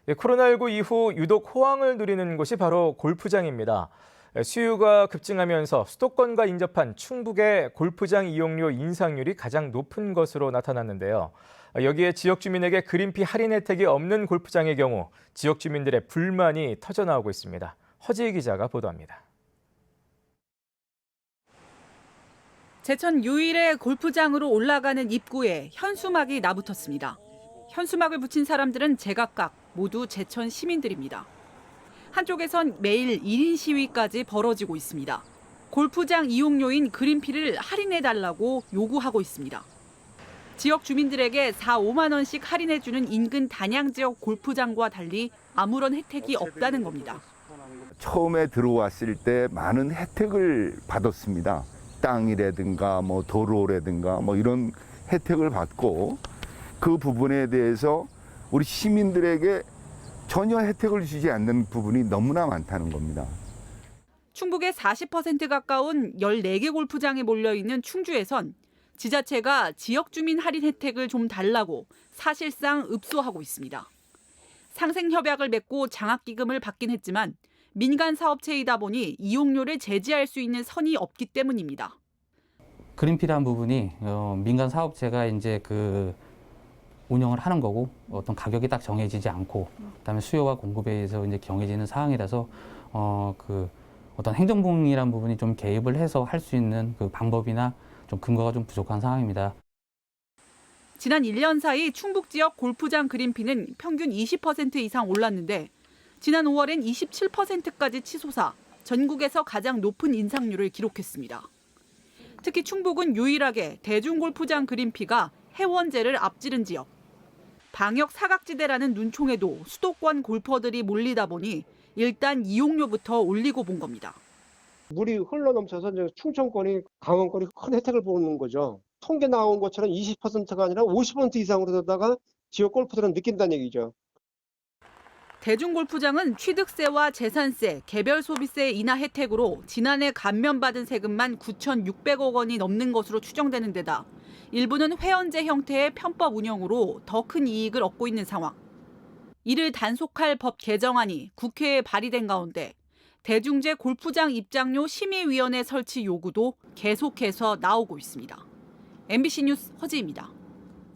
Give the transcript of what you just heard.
코로나19 이후 유독 호황을 누리는 곳이 바로 골프장입니다. 수요가 급증하면서 수도권과 인접한 충북의 골프장 이용료 인상률이 가장 높은 것으로 나타났는데요. 여기에 지역 주민에게 그린피 할인 혜택이 없는 골프장의 경우 지역 주민들의 불만이 터져나오고 있습니다. 허지희 기자가 보도합니다. 제천 유일의 골프장으로 올라가는 입구에 현수막이 나붙었습니다. 현수막을 붙인 사람들은 제각각 모두 제천 시민들입니다. 한쪽에선 매일 1인 시위까지 벌어지고 있습니다. 골프장 이용료인 그린피를 할인해달라고 요구하고 있습니다. 지역 주민들에게 4, 5만 원씩 할인해주는 인근 단양 지역 골프장과 달리 아무런 혜택이 없다는 겁니다. 처음에 들어왔을 때 많은 혜택을 받았습니다. 땅이라든가 도로라든가 이런 혜택을 받고 그 부분에 대해서 우리 시민들에게 전혀 혜택을 주지 않는 부분이 너무나 많다는 겁니다. 충북의 40% 가까운 14개 골프장에 몰려있는 충주에선 지자체가 지역 주민 할인 혜택을 좀 달라고 사실상 읍소하고 있습니다. 상생협약을 맺고 장학기금을 받긴 했지만 민간 사업체이다 보니 이용료를 제지할 수 있는 선이 없기 때문입니다. 그린피라는 부분이 민간 사업체가 이제 운영을 하는 거고 어떤 가격이 딱 정해지지 않고 그다음에 수요와 공급에 의해서 이제 정해지는 상황이라서 어떤 행정부이라는 부분이 좀 개입을 해서 할 수 있는 방법이나 좀 근거가 좀 부족한 상황입니다. 지난 1년 사이 충북 지역 골프장 그린피는 평균 20% 이상 올랐는데 지난 5월엔 27%까지 치솟아 전국에서 가장 높은 인상률을 기록했습니다. 특히 충북은 유일하게 대중골프장 그린피가 해원제를 앞지른 지역. 방역 사각지대라는 눈총에도 수도권 골퍼들이 몰리다 보니 일단 이용료부터 올리고 본 겁니다. 물이 흘러넘쳐서 충청권이 강원권이 큰 혜택을 보는 거죠. 통계 나온 것처럼 20%가 아니라 50% 이상으로 되다가 지역 골프들은 느낀다는 얘기죠. 대중골프장은 취득세와 재산세, 개별 소비세 인하 혜택으로 지난해 감면받은 세금만 9,600억 원이 넘는 것으로 추정되는 데다 일부는 회원제 형태의 편법 운영으로 더 큰 이익을 얻고 있는 상황. 이를 단속할 법 개정안이 국회에 발의된 가운데 대중제 골프장 입장료 심의위원회 설치 요구도 계속해서 나오고 있습니다. MBC 뉴스 허지입니다.